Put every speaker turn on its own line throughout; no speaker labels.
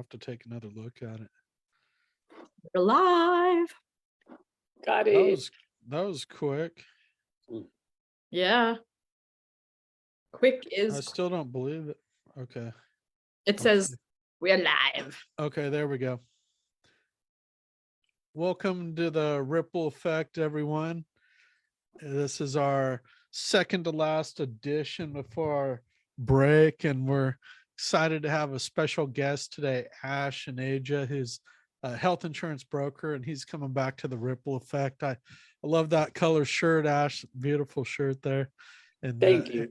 have to take another look at it.
We're live.
Got
That
it.
was quick.
Yeah. Quick
I
is,
still don't believe it. Okay.
it says we're live.
Okay, there we go. Welcome to the Ripple Effect, everyone. This is our second to last edition before our break, and we're excited to have a special guest today, Ash Aneja, who's a health insurance broker, and he's coming back to the Ripple Effect. I love that color shirt, Ash. Beautiful shirt there. And
Thank you.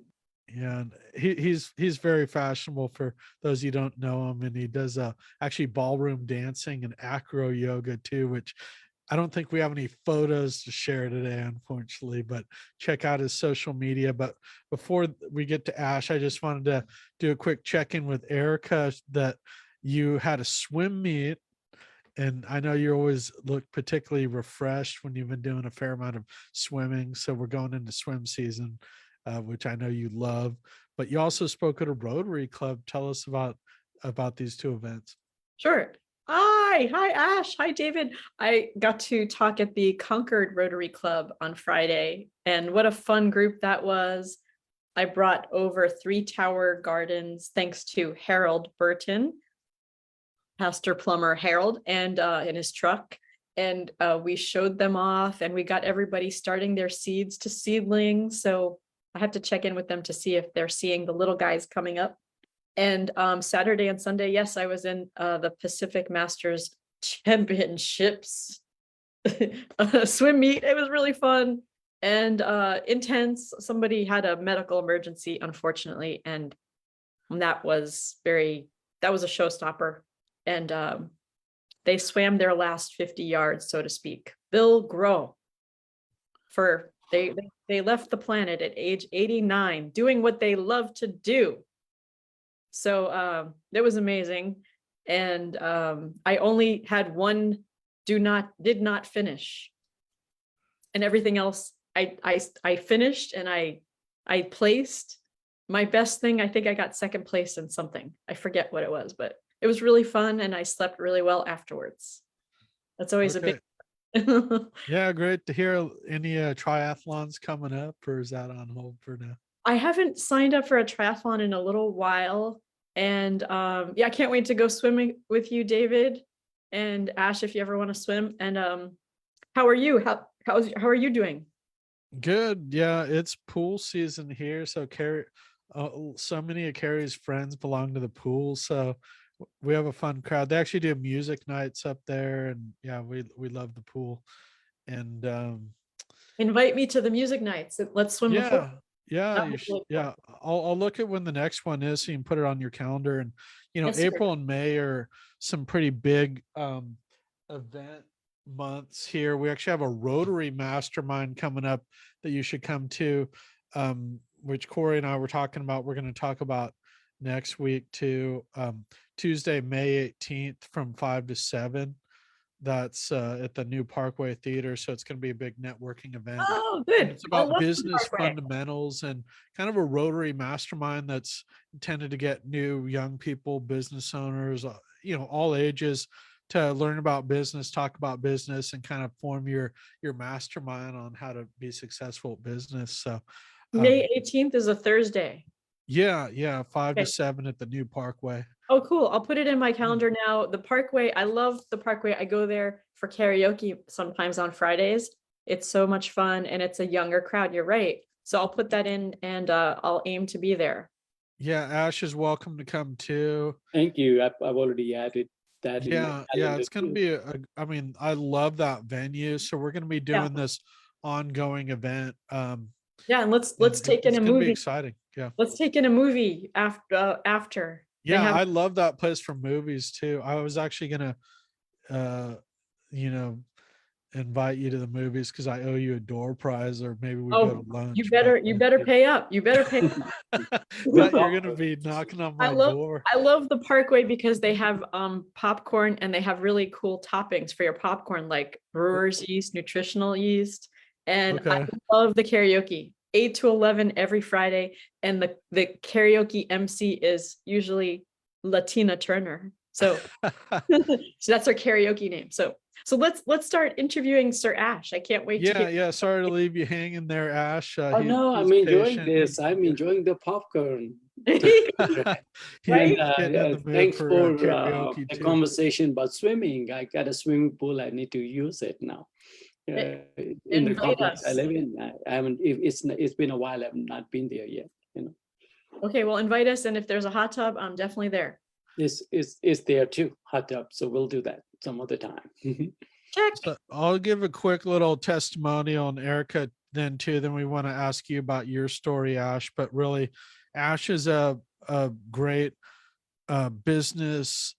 yeah, and he's very fashionable for those you don't know him, and he does actually ballroom dancing and acro yoga too, which I don't think we have any photos to share today, unfortunately, but check out his social media. But before we get to Ash, I just wanted to do a quick check-in with Erika that you had a swim meet, and I know you always look particularly refreshed when you've been doing a fair amount of swimming. So we're going into swim season, which I know you love. But you also spoke at a Rotary Club. Tell us about these two events.
Sure. Hi, Ash. Hi, David. I got to talk at the Concord Rotary Club on Friday, and what a fun group that was. I brought over 3 tower gardens thanks to Harold Burton, Pastor Plumber Harold, and in his truck. And we showed them off, and we got everybody starting their seeds to seedlings. So I have to check in with them to see if they're seeing the little guys coming up. And Saturday and Sunday, yes, I was in the Pacific Masters Championships swim meet. It was really fun and intense. Somebody had a medical emergency, unfortunately, and that was a showstopper. And they swam their last 50 yards, so to speak. Bill Groh, they left the planet at age 89, doing what they love to do. So that was amazing. And I only had one did not finish. And everything else I finished, and I placed. My best thing, I think I got second place in something. I forget what it was, but it was really fun, and I slept really well afterwards. That's always a big
Yeah, great to hear. Any triathlons coming up, or is that on hold for now?
I haven't signed up for a triathlon in a little while. And yeah, I can't wait to go swimming with you, David and Ash, if you ever want to swim. And how are you? How are you doing?
Good. Yeah, it's pool season here. So so many of Carrie's friends belong to the pool. So we have a fun crowd. They actually do music nights up there, and yeah, we love the pool. And
Invite me to the music nights. Let's swim before.
Yeah, I'll look at when the next one is, so you can put it on your calendar. And
Yes,
April and May are some pretty big event months here. We actually have a Rotary Mastermind coming up that you should come to, which Corey and I were talking about. We're going to talk about next week too. Tuesday, May 18th from 5 to 7. That's at the new Parkway Theater. So it's going to be a big networking event.
Oh, good.
And it's about business fundamentals and kind of a Rotary mastermind that's intended to get new young people, business owners, all ages, to learn about business, talk about business, and kind of form your mastermind on how to be successful at business. So
May 18th is a Thursday.
Yeah, 5 to 7 at the new Parkway.
Oh, cool. I'll put it in my calendar now. The Parkway, I love the Parkway. I go there for karaoke sometimes on Fridays. It's so much fun, and it's a younger crowd. You're right. So I'll put that in, and I'll aim to be there.
Yeah, Ash is welcome to come too.
Thank you. I've already added that.
Yeah, it's going to be I mean, I love that venue. So we're going to be doing this ongoing event.
Yeah, and let's take in a movie. It's
going to be exciting. Yeah.
Let's take in a movie after.
Yeah, I love that place for movies too. I was actually gonna invite you to the movies because I owe you a door prize, or maybe we go to lunch.
You better pay up. You better pay up.
You're gonna be knocking on my door.
I love the Parkway because they have popcorn, and they have really cool toppings for your popcorn, like brewer's yeast, nutritional yeast. And I love the karaoke. 8 to 11 every Friday, and the karaoke MC is usually Latina Turner. So, so that's our karaoke name. So let's start interviewing Sir Ash. I can't wait to
Yeah,
hear.
yeah. Sorry to leave you hanging there, Ash.
Oh no,
He's
I'm enjoying
patient.
this. I'm enjoying the popcorn.
Right?
And
Getting in the mood
thanks
for
for
karaoke
the
too.
conversation about swimming. I got a swimming pool. I need to use it now. In the
Invite
complex I
us.
live in, I haven't. It's been a while. I've not been there yet.
Okay, well, invite us, and if there's a hot tub, I'm definitely there.
It's there too, hot tub. So we'll do that some other time.
Check.
So I'll give a quick little testimonial on Erica then too. Then we want to ask you about your story, Ash. But really, Ash is a great business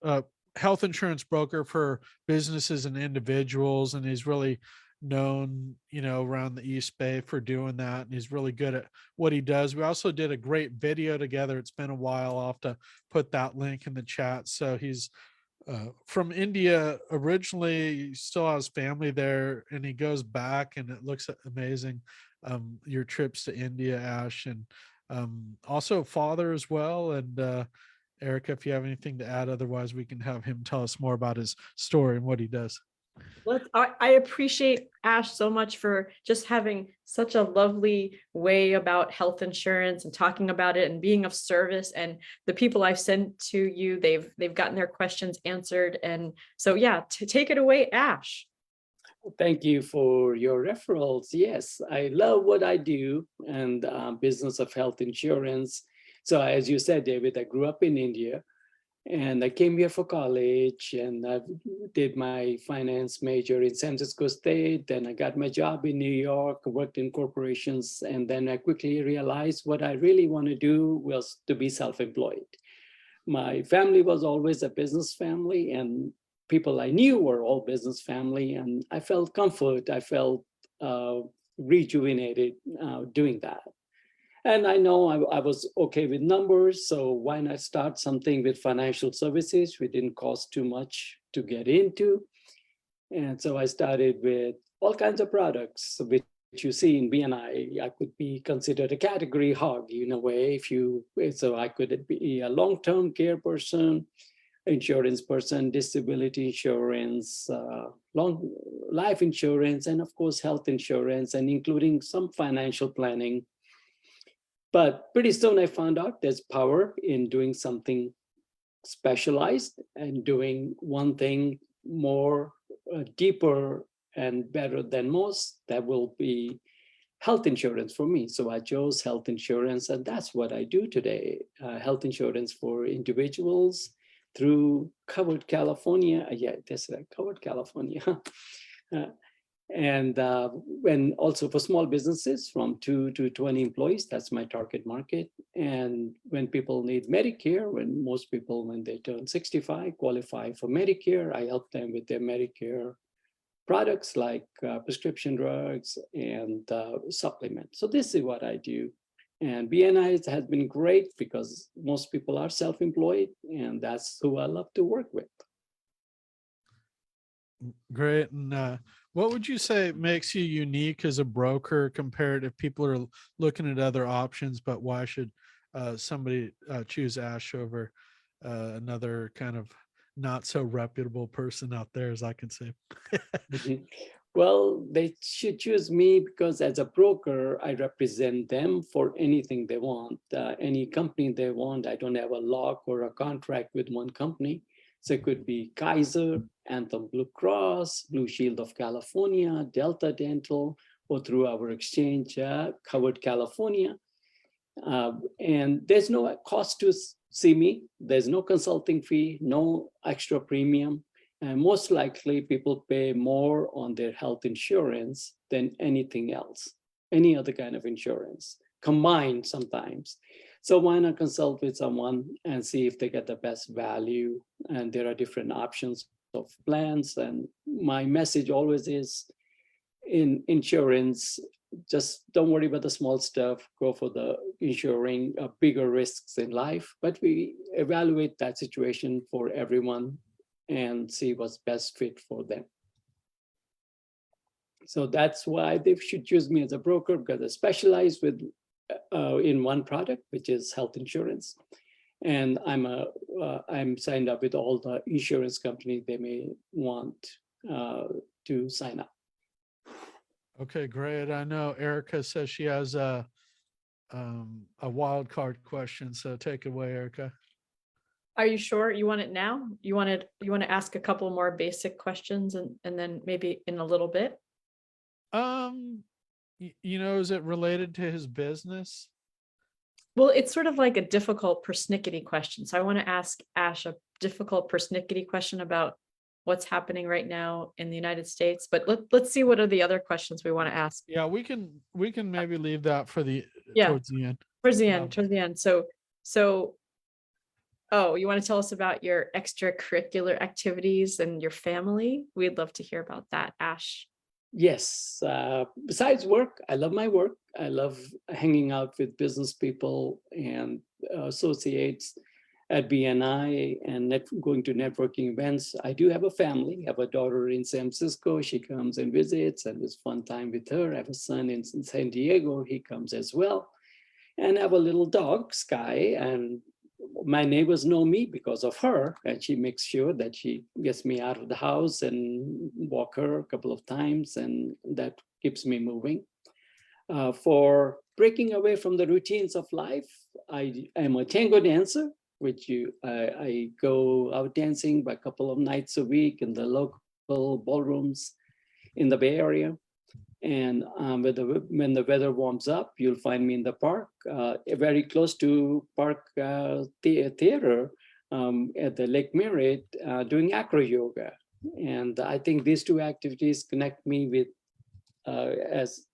health insurance broker for businesses and individuals, and he's really known, around the East Bay for doing that, and he's really good at what he does. We also did a great video together. It's been a while. I'll have to put that link in the chat. So he's from India originally. He still has family there, and he goes back, and it looks amazing. Your trips to India, Ash, and also father as well. And Erica, if you have anything to add, otherwise we can have him tell us more about his story and what he does.
I appreciate Ash so much for just having such a lovely way about health insurance and talking about it and being of service. And the people I've sent to you, they've gotten their questions answered. And so, yeah, to take it away, Ash.
Thank you for your referrals. Yes, I love what I do and business of health insurance. So as you said, David, I grew up in India. And I came here for college, and I did my finance major in San Francisco State. Then I got my job in New York, worked in corporations. And then I quickly realized what I really want to do was to be self-employed. My family was always a business family, and people I knew were all business family. And I felt comfort. I felt rejuvenated doing that. And I know I was okay with numbers, so why not start something with financial services? We didn't cost too much to get into. And so I started with all kinds of products, which you see in BNI. I could be considered a category hog in a way. So I could be a long-term care person, insurance person, disability insurance, long life insurance, and of course, health insurance, and including some financial planning. But pretty soon I found out there's power in doing something specialized and doing one thing more deeper and better than most. That will be health insurance for me. So I chose health insurance, and that's what I do today. Health insurance for individuals through Covered California. Yeah, that's right, Covered California. And also for small businesses from 2 to 20 employees, that's my target market. And when people need Medicare, when most people, when they turn 65, qualify for Medicare, I help them with their Medicare products like prescription drugs and supplements. So this is what I do. And BNI has been great because most people are self-employed, and that's who I love to work with.
Great. And what would you say makes you unique as a broker compared if people are looking at other options, but why should somebody choose Ash over another kind of not so reputable person out there, as I can say?
Well, they should choose me because as a broker, I represent them for anything they want, any company they want. I don't have a lock or a contract with one company. So it could be Kaiser, Anthem Blue Cross, Blue Shield of California, Delta Dental, or through our exchange, Covered California. And there's no cost to see me. There's no consulting fee, no extra premium. And most likely people pay more on their health insurance than anything else, any other kind of insurance, combined sometimes. So why not consult with someone and see if they get the best value? And there are different options of plans. And my message always is, in insurance, just don't worry about the small stuff, go for the insuring bigger risks in life. But we evaluate that situation for everyone and see what's best fit for them. So that's why they should choose me as a broker, because I specialize with in one product, which is health insurance. And I'm signed up with all the insurance company they may want to sign up.
Okay, great. I know Erica says she has a wild card question, so take it away, Erica.
Are you sure you want it now? You want to ask a couple more basic questions and then maybe in a little bit?
Is it related to his business?
Well, it's sort of like a difficult persnickety question. So I want to ask Ash a difficult persnickety question about what's happening right now in the United States. But let's see what are the other questions we want to ask.
Yeah, we can maybe leave that for
Yeah.
towards the end.
Towards the end. So, oh, you want to tell us about your extracurricular activities and your family? We'd love to hear about that, Ash.
Yes. Besides work, I love my work. I love hanging out with business people and associates at BNI and going to networking events. I do have a family. I have a daughter in San Francisco. She comes and visits, and it's fun time with her. I have a son in San Diego. He comes as well. And I have a little dog, Sky, and my neighbors know me because of her, and she makes sure that she gets me out of the house and walk her a couple of times, and that keeps me moving. For breaking away from the routines of life, I am a tango dancer, which I go out dancing by a couple of nights a week in the local ballrooms in the Bay Area. And when the weather warms up, you'll find me in the park, very close to Park Theater at the Lake Merritt, doing acro yoga. And I think these two activities connect me with, as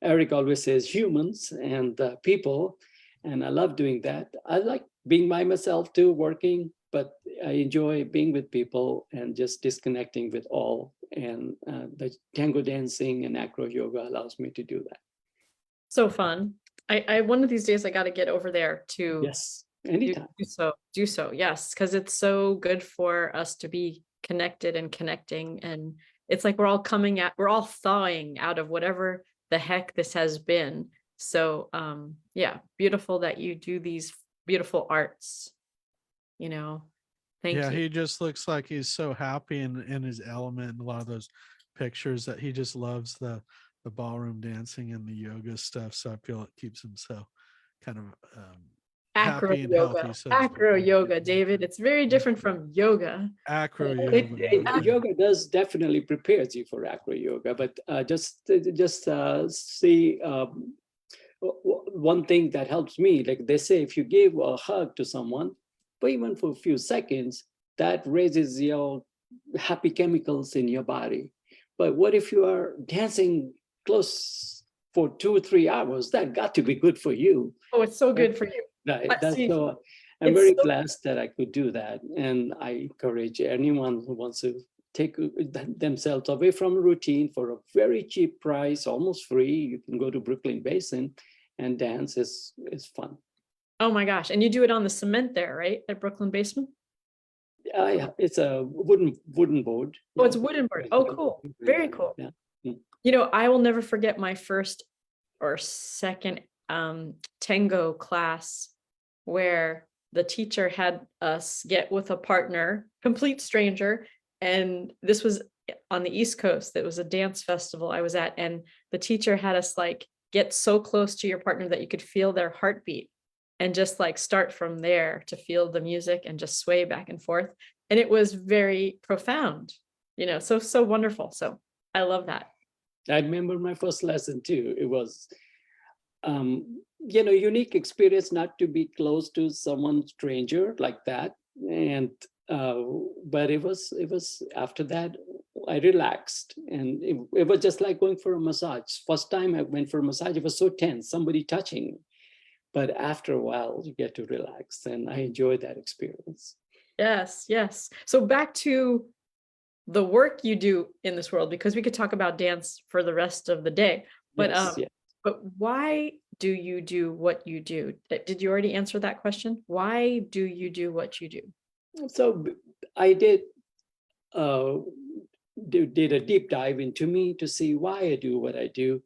Eric always says, humans and people. And I love doing that. I like being by myself too, working, but I enjoy being with people and just disconnecting with all. And the tango dancing and acro yoga allows me to do that.
So fun. I one of these days I got to get over there to
Yes, anytime.
do so. Yes, because it's so good for us to be connected and connecting. And it's like we're all thawing out of whatever the heck this has been. So yeah, beautiful that you do these beautiful arts, Thank
Yeah,
you.
he just looks like he's so happy in his element in a lot of those pictures that he just loves the ballroom dancing and the yoga stuff. So I feel it keeps him so kind of
Acro
happy and
yoga.
healthy. So to speak.
Acro yoga, David. It's very different from yoga.
Acro yoga.
Yoga does definitely prepares you for acro yoga, but just see one thing that helps me. Like they say, if you give a hug to someone, but even for a few seconds, that raises your happy chemicals in your body. But what if you are dancing close for 2 or 3 hours? That got to be good for you.
Oh, it's so good for you.
Right.
See,
So I'm
it's
very
so-
blessed that I could do that. And I encourage anyone who wants to take themselves away from routine for a very cheap price, almost free. You can go to Brooklyn Basin and dance. Is fun.
Oh my gosh. And you do it on the cement there, right? At Brooklyn Basement?
Yeah, it's a wooden board.
Oh, it's wooden board. Oh, cool. Very cool.
Yeah.
I will never forget my first or second tango class where the teacher had us get with a partner, complete stranger. And this was on the East Coast. It was a dance festival I was at. And the teacher had us get so close to your partner that you could feel their heartbeat and just start from there to feel the music and just sway back and forth. And it was very profound, so wonderful. So I love that.
I remember my first lesson too. It was, unique experience not to be close to someone stranger like that. And, but it was after that, I relaxed, and it was just like going for a massage. First time I went for a massage, it was so tense, somebody touching me. But after a while, you get to relax, and I enjoyed that experience.
Yes, yes. So back to the work you do in this world, because we could talk about dance for the rest of the day. But
Yes.
But why do you do what you do? Did you already answer that question? Why do you do what you do?
So I did a deep dive into me to see why I do what I do.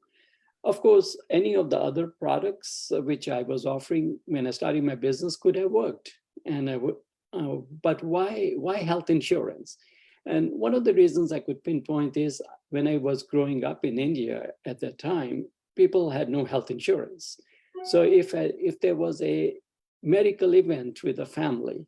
Of course, any of the other products which I was offering when I started my business could have worked. And I would, but why health insurance? And one of the reasons I could pinpoint is when I was growing up in India at that time, people had no health insurance. So if there was a medical event with a family,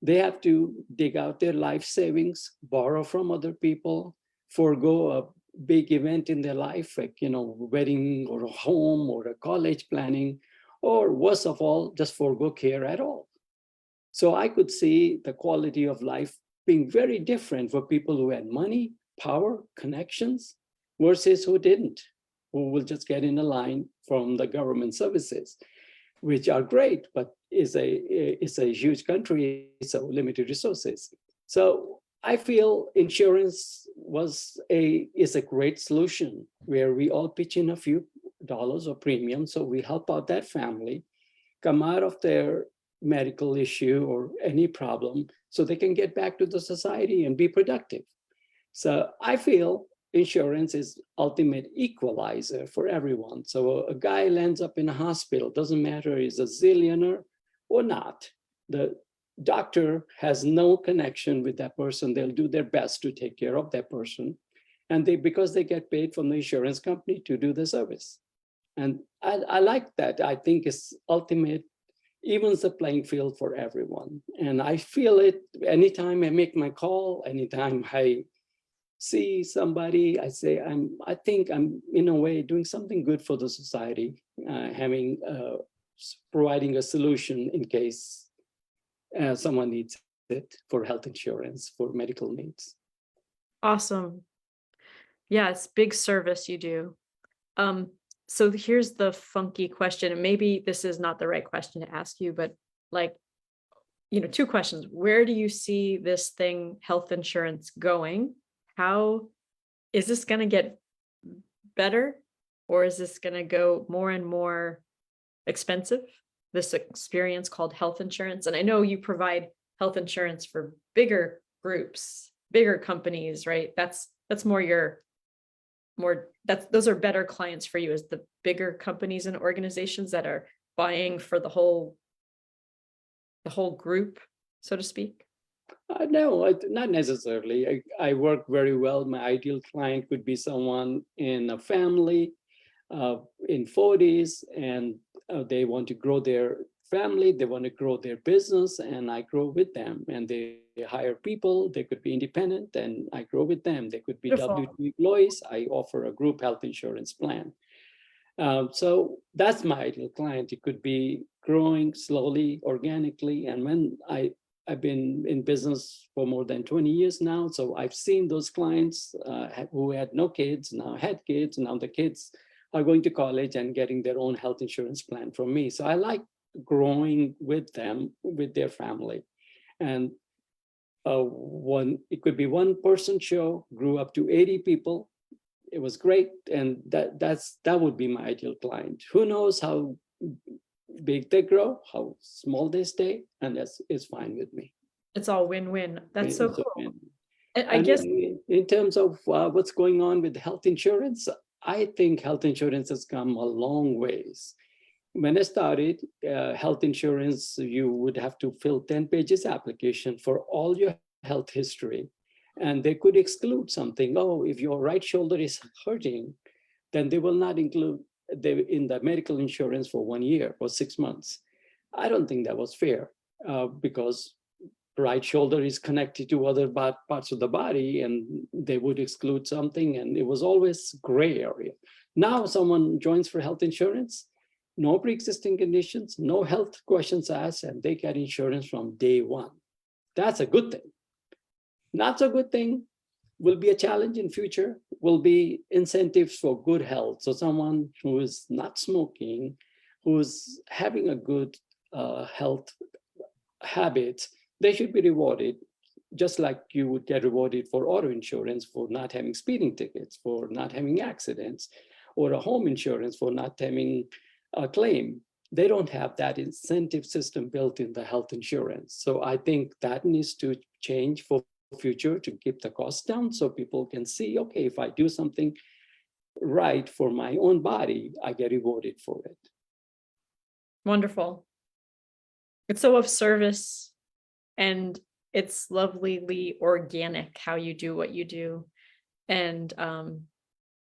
they have to dig out their life savings, borrow from other people, forego a big event in their life, like, wedding or a home or a college planning, or worst of all, just forego care at all. So I could see the quality of life being very different for people who had money, power, connections, versus who didn't, who will just get in a line from the government services, which are great, but it's a huge country, so limited resources. So I feel insurance is a great solution where we all pitch in a few dollars or premium, so we help out that family come out of their medical issue or any problem so they can get back to the society and be productive. So I feel insurance is ultimate equalizer for everyone. So a guy lands up in a hospital, doesn't matter he's a zillionaire or not. The doctor has no connection with that person. They'll do their best to take care of that person. And because they get paid from the insurance company to do the service. And I like that. I think it's ultimate, evens the playing field for everyone. And I feel it anytime I make my call, anytime I see somebody, I think I'm in a way doing something good for the society, providing a solution in case someone needs it for health insurance, for medical needs.
Awesome. Yeah, it's big service you do. So here's the funky question, and maybe this is not the right question to ask you, but like, two questions. Where do you see this thing, health insurance, going? How is this going to get better, or is this going to go more and more expensive? This experience called health insurance. And I know you provide health insurance for bigger groups, bigger companies, right? That's those are better clients for you, as the bigger companies and organizations that are buying for the whole group, so to speak.
No, not necessarily. I work very well. My ideal client could be someone in a family in 40s, and they want to grow their family, they want to grow their business, and I grow with them. And they hire people, they could be independent, and I grow with them. They could be
Beautiful.
W2 employees. I offer a group health insurance plan. So that's my ideal client. It could be growing slowly, organically. And when I've been in business for more than 20 years now, so I've seen those clients who had no kids, now had kids, now the kids are going to college and getting their own health insurance plan from me. So I like growing with them, with their family. And it could be one person show, grew up to 80 people. It was great. And that would be my ideal client. Who knows how big they grow, how small they stay, and it's fine with me.
It's all win-win. That's so cool. I
And
guess
in terms of what's going on with health insurance, I think health insurance has come a long ways. When I started health insurance, you would have to fill 10 pages application for all your health history. And they could exclude something. Oh, if your right shoulder is hurting, then they will not include in the medical insurance for 1 year or 6 months. I don't think that was fair because right shoulder is connected to other parts of the body, and they would exclude something, and it was always gray area. Now someone joins for health insurance, no pre-existing conditions, no health questions asked, and they get insurance from day one. That's a good thing. Not so good thing will be a challenge in future, will be incentives for good health. So someone who is not smoking, who's having a good health habits, they should be rewarded, just like you would get rewarded for auto insurance for not having speeding tickets, for not having accidents, or a home insurance for not having a claim. They don't have that incentive system built in the health insurance. So I think that needs to change for future to keep the costs down, so people can see, okay, if I do something right for my own body, I get rewarded for it.
Wonderful. It's so of service and it's lovelyly organic how you do what you do. And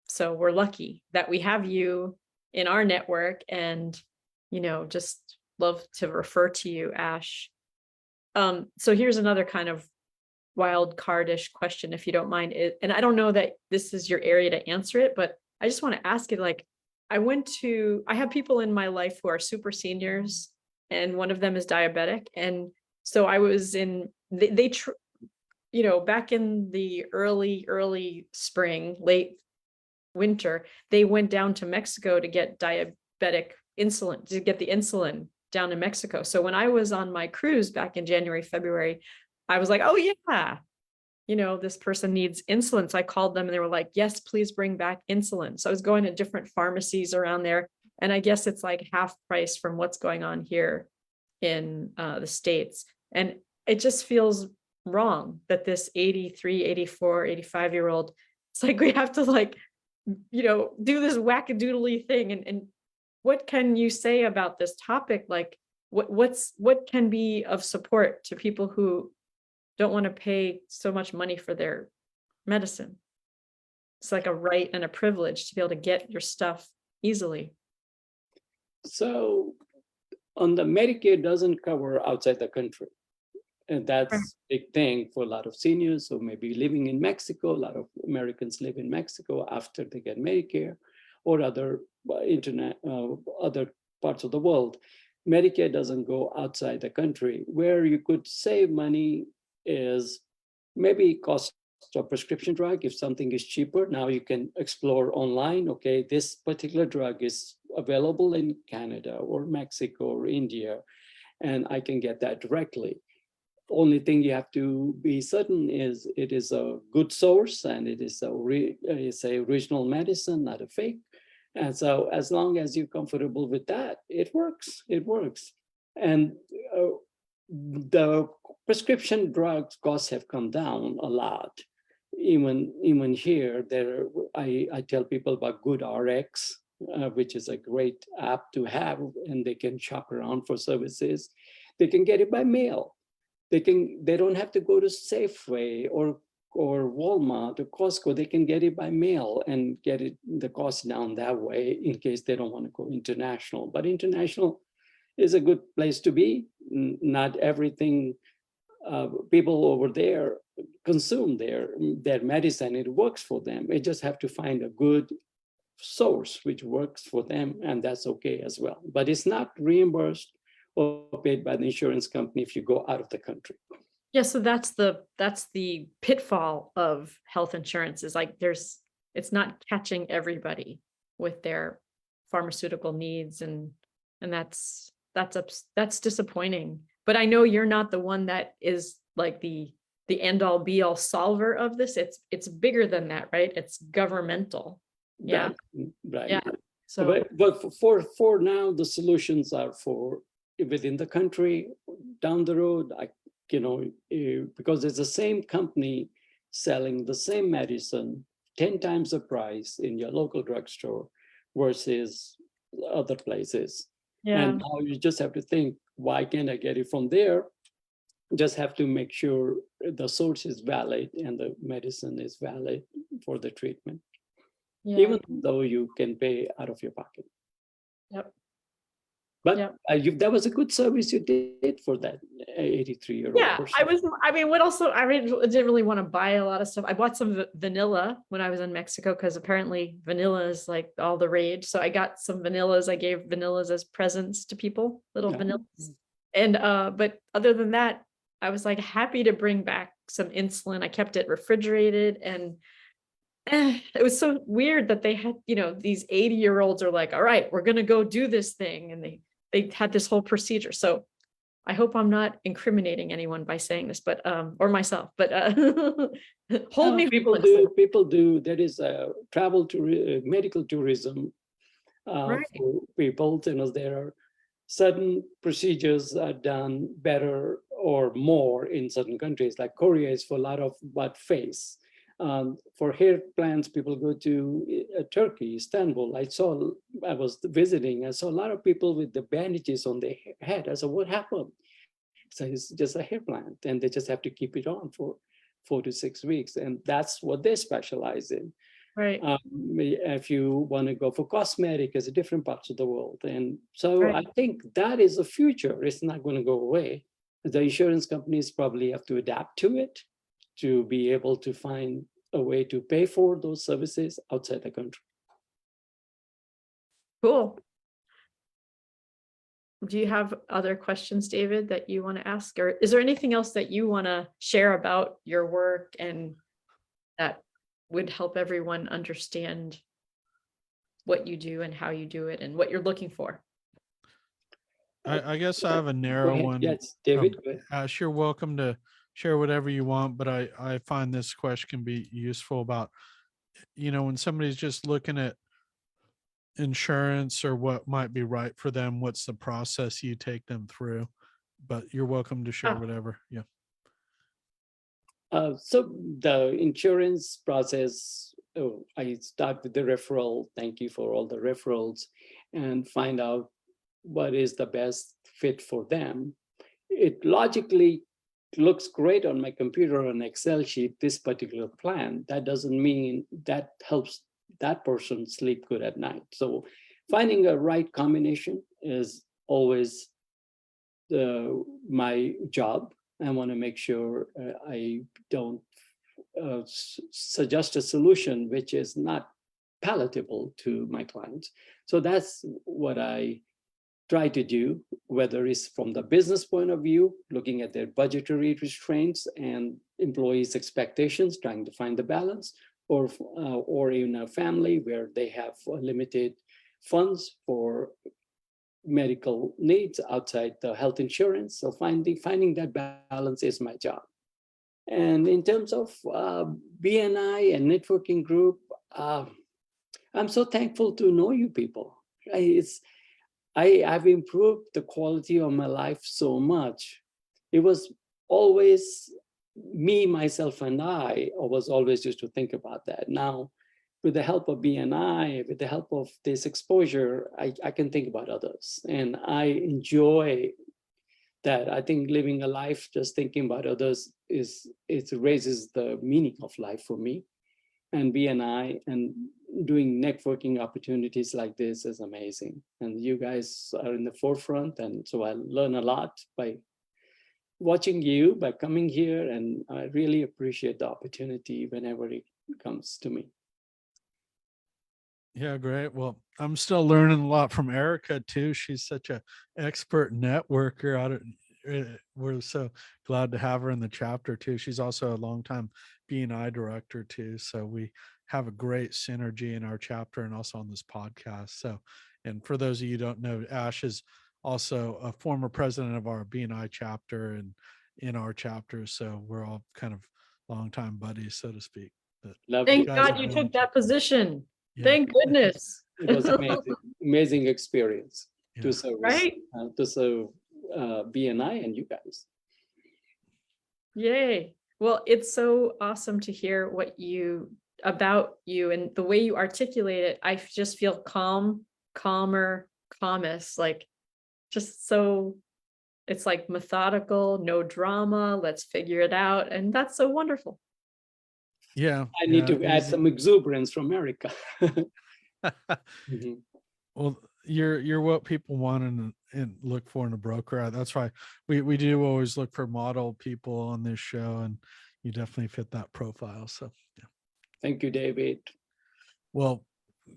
so we're lucky that we have you in our network, and just love to refer to you, Ash. So here's another kind of wild cardish question, if you don't mind. And I don't know that this is your area to answer it, but I just want to ask it. Like, I have people in my life who are super seniors, and one of them is diabetic. And so I was back in the early spring, late winter, they went down to Mexico to get diabetic insulin, to get the insulin down in Mexico. So when I was on my cruise back in January, February, I was like, oh yeah, this person needs insulin. So I called them and they were like, yes, please bring back insulin. So I was going to different pharmacies around there. And I guess it's like half price from what's going on here in the States. And it just feels wrong that this 83, 84, 85-year-old, it's like we have to do this wackadoodly thing. And what can you say about this topic? Like what can be of support to people who don't want to pay so much money for their medicine? It's like a right and a privilege to be able to get your stuff easily.
So on the Medicare doesn't cover outside the country. And that's a big thing for a lot of seniors who may be living in Mexico. A lot of Americans live in Mexico after they get Medicare, or other other parts of the world. Medicare doesn't go outside the country. Where you could save money is maybe cost of prescription drug. If something is cheaper, now you can explore online. Okay, this particular drug is available in Canada or Mexico or India, and I can get that directly. Only thing you have to be certain is it is a good source, and it is it's a original medicine, not a fake. And so as long as you're comfortable with that, it works. It works. And the prescription drugs costs have come down a lot. Even here, I tell people about Good RX, which is a great app to have, and they can shop around for services. They can get it by mail. They don't have to go to Safeway or Walmart or Costco. They can get it by mail and get the cost down that way in case they don't want to go international. But international is a good place to be. Not everything people over there consume their medicine. It works for them. They just have to find a good source which works for them, and that's okay as well. But it's not reimbursed or paid by the insurance company if you go out of the country.
Yeah, so that's the pitfall of health insurance, is like it's not catching everybody with their pharmaceutical needs, and that's disappointing. But I know you're not the one that is like the end all be all solver of this. It's bigger than that, right? It's governmental. Yeah.
Right.
Yeah. So
but for now, the solutions are for within the country. Down the road, because it's the same company selling the same medicine 10 times the price in your local drugstore versus other places.
yeah.
And now you just have to think, why can't I get it from there? Just have to make sure the source is valid and the medicine is valid for the treatment, even though you can pay out of your pocket.
Yep.
But
Yep.
That was a good service you did for that 83-year-old person.
What also, I didn't really want to buy a lot of stuff. I bought some vanilla when I was in Mexico, because apparently vanilla is like all the rage. So I got some vanillas. I gave vanillas as presents to people, little vanillas. And, but other than that, I was like happy to bring back some insulin. I kept it refrigerated, and it was so weird that they had, these 80-year-olds are like, all right, we're going to go do this thing. And they had this whole procedure. So I hope I'm not incriminating anyone by saying this, but, or myself, but hold me.
People do. There is a medical tourism for people. There are certain procedures are done better or more in certain countries. Like Korea is for a lot of butt face. For hair plants, people go to Turkey, Istanbul. I was visiting, I saw a lot of people with the bandages on their head. I said, what happened? So it's just a hair plant, and they just have to keep it on for 4 to 6 weeks, and that's what they specialize in.
Right.
If you want to go for cosmetic, it's different parts of the world. And so
Right.
I think that is the future. It's not going to go away. The insurance companies probably have to adapt to it to be able to find a way to pay for those services outside the country.
Cool. Do you have other questions, David, that you want to ask? Or is there anything else that you want to share about your work and that would help everyone understand what you do and how you do it and what you're looking for?
I guess I have a
Go
narrow
ahead.
one.
Yes, David. Go ahead.
Ash, you're welcome to share whatever you want, but I find this question can be useful about, when somebody's just looking at insurance or what might be right for them, what's the process you take them through? But you're welcome to share
Ah.
whatever. Yeah.
So the insurance process, I start with the referral. Thank you for all the referrals, and find out what is the best fit for them. It logically looks great on my computer on Excel sheet, this particular plan. That doesn't mean that helps that person sleep good at night. So finding a right combination is always my job. I want to make sure I don't suggest a solution which is not palatable to my clients. So that's what I try to do, whether it's from the business point of view, looking at their budgetary restraints and employees' expectations, trying to find the balance, or in a family where they have limited funds for medical needs outside the health insurance. So finding that balance is my job. And in terms of BNI and networking group, I'm so thankful to know you people. I've improved the quality of my life so much. It was always me, myself, and I was always used to think about that. Now, with the help of BNI, with the help of this exposure, I can think about others. And I enjoy that. I think living a life just thinking about others it raises the meaning of life for me. And BNI and doing networking opportunities like this is amazing. And you guys are in the forefront. And so I learn a lot by watching you, by coming here. And I really appreciate the opportunity whenever it comes to me.
Yeah, great. Well, I'm still learning a lot from Erica too. She's such a expert networker. We're so glad to have her in the chapter too. She's also a longtime BNI director too. So we have a great synergy in our chapter and also on this podcast. So, and for those of you who don't know, Ash is also a former president of our BNI chapter and in our chapter. So we're all kind of longtime buddies, so to speak. But
Lovely.
Thank
guys
God
have
you
been-
took that position.
Yeah.
Thank goodness.
It was amazing, amazing experience
Yeah.
to serve
Right?
BNI and you guys.
Yay. Well, it's so awesome to hear about you and the way you articulate it. I just feel calmer, calmest, like just so it's like methodical, no drama, let's figure it out. And that's so wonderful.
Yeah.
I need
yeah,
to add
easy.
some exuberance from Erica. Mhm.
Well, you're what people want and look for in a broker. That's why we do always look for model people on this show, and you definitely fit that profile. So yeah.
Thank you, David.
Well,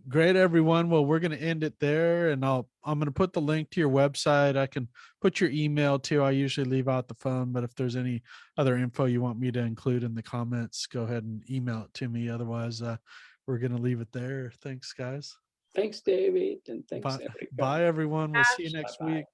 great everyone. Well, we're gonna end it there, and I'm gonna put the link to your website. I can put your email too. I usually leave out the phone, but if there's any other info you want me to include in the comments, go ahead and email it to me. Otherwise, we're gonna leave it there. Thanks, guys.
Thanks, David, and thanks,
Bye,
Erica.
bye everyone. We'll see you
Ash.
next
Bye-bye.
week.